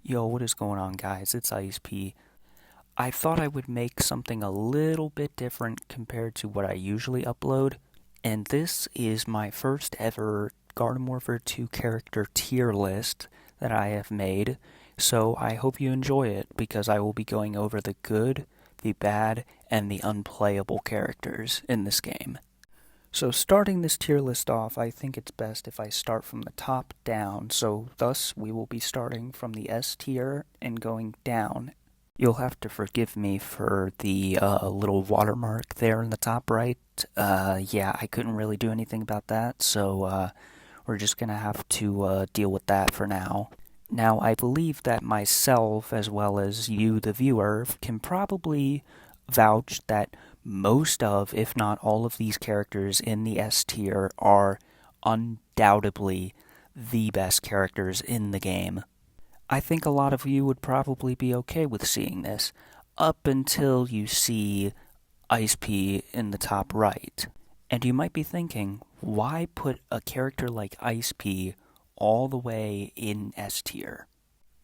Yo, what is going on, guys? It's Ice P. I thought I would make something a little bit different compared to what I usually upload, and this is my first ever GW2 Character Tier List that I have made, so I hope you enjoy it because I will be going over the good, the bad, and the unplayable characters in this game. So starting this tier list off, I think it's best if I start from the top down, so thus we will be starting from the S tier and going down. You'll have to forgive me for the little watermark there in the top right. Yeah, I couldn't really do anything about that, so we're just gonna have to deal with that for now. Now, I believe that myself, as well as you, the viewer, can probably vouch that most of, if not all of these characters in the S tier are undoubtedly the best characters in the game. I think a lot of you would probably be okay with seeing this, up until you see Ice P in the top right. And you might be thinking, why put a character like Ice P all the way in S tier?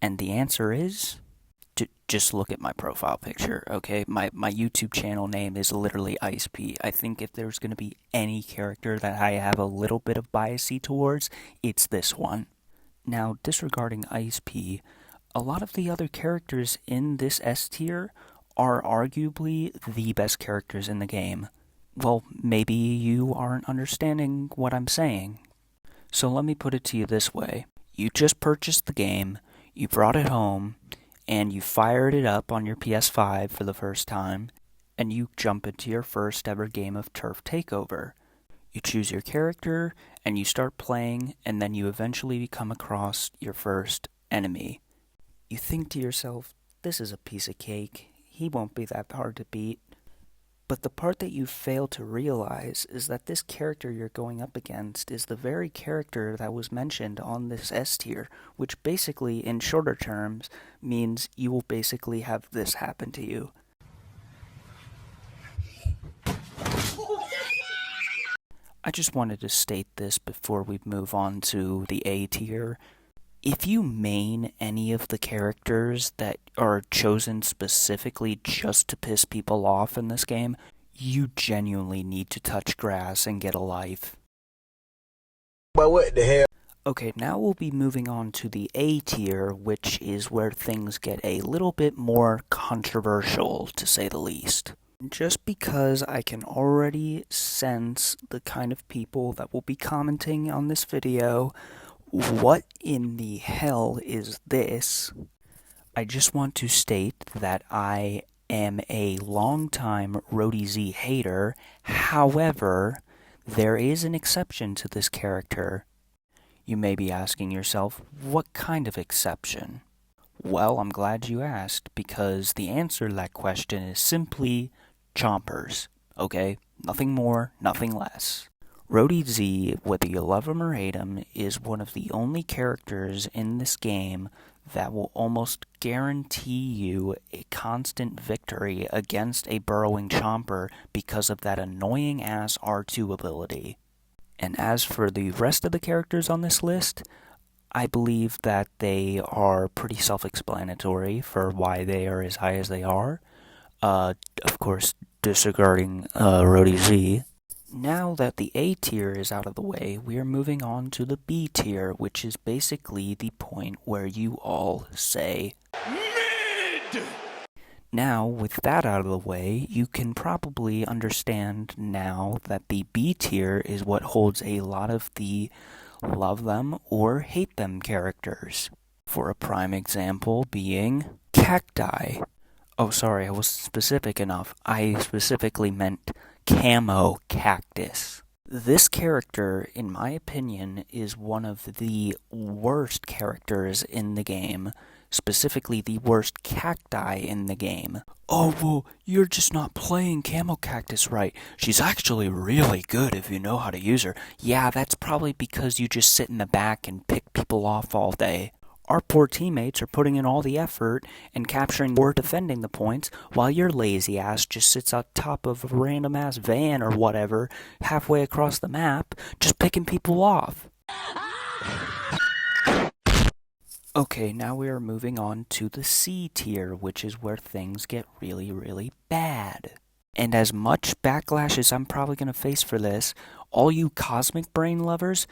And the answer is, just look at my profile picture, okay? My YouTube channel name is literally Ice P. I think if there's going to be any character that I have a little bit of bias towards, it's this one. Now, disregarding Ice P, a lot of the other characters in this S tier are arguably the best characters in the game. Well, maybe you aren't understanding what I'm saying. So let me put it to you this way. You just purchased the game, you brought it home, and you fired it up on your PS5 for the first time, and you jump into your first ever game of Turf Takeover. You choose your character, and you start playing, and then you eventually come across your first enemy. You think to yourself, this is a piece of cake, he won't be that hard to beat. But the part that you fail to realize is that this character you're going up against is the very character that was mentioned on this S tier, which basically, in shorter terms, means you will basically have this happen to you. I just wanted to state this before we move on to the A tier. If you main any of the characters that are chosen specifically just to piss people off in this game, you genuinely need to touch grass and get a life. But what the hell? Okay, now we'll be moving on to the A tier, which is where things get a little bit more controversial, to say the least. Just because I can already sense the kind of people that will be commenting on this video, what in the hell is this? I just want to state that I am a longtime Rody Z hater. However, there is an exception to this character. You may be asking yourself, what kind of exception? Well, I'm glad you asked, because the answer to that question is simply chompers, okay? Nothing more, nothing less. Rody Z, whether you love him or hate him, is one of the only characters in this game that will almost guarantee you a constant victory against a burrowing chomper because of that annoying-ass R2 ability. And as for the rest of the characters on this list, I believe that they are pretty self-explanatory for why they are as high as they are. Of course, disregarding Rody Z. Now that the A tier is out of the way, we are moving on to the B tier, which is basically the point where you all say MID! Now, with that out of the way, you can probably understand now that the B tier is what holds a lot of the love them or hate them characters. For a prime example being Cacti. Oh, sorry, I wasn't specific enough. I specifically meant Camo Cactus. This character, in my opinion, is one of the worst characters in the game, specifically the worst cacti in the game. Oh, well, you're just not playing Camo Cactus right. She's actually really good if you know how to use her. Yeah, that's probably because you just sit in the back and pick people off all day. Our poor teammates are putting in all the effort and capturing or defending the points, while your lazy ass just sits on top of a random ass van or whatever, halfway across the map, just picking people off. Okay, now we are moving on to the C tier, which is where things get really, really bad. And as much backlash as I'm probably going to face for this, all you cosmic brain lovers,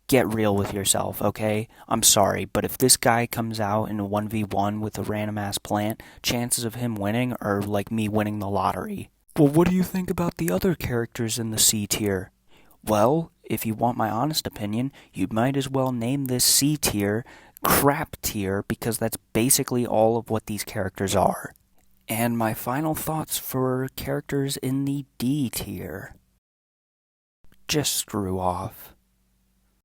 get real with yourself, okay? I'm sorry, but if this guy comes out in a 1v1 with a random ass plant, chances of him winning are like me winning the lottery. Well, what do you think about the other characters in the C tier? Well, if you want my honest opinion, you might as well name this C tier crap tier because that's basically all of what these characters are. And my final thoughts for characters in the D tier. Just screw off.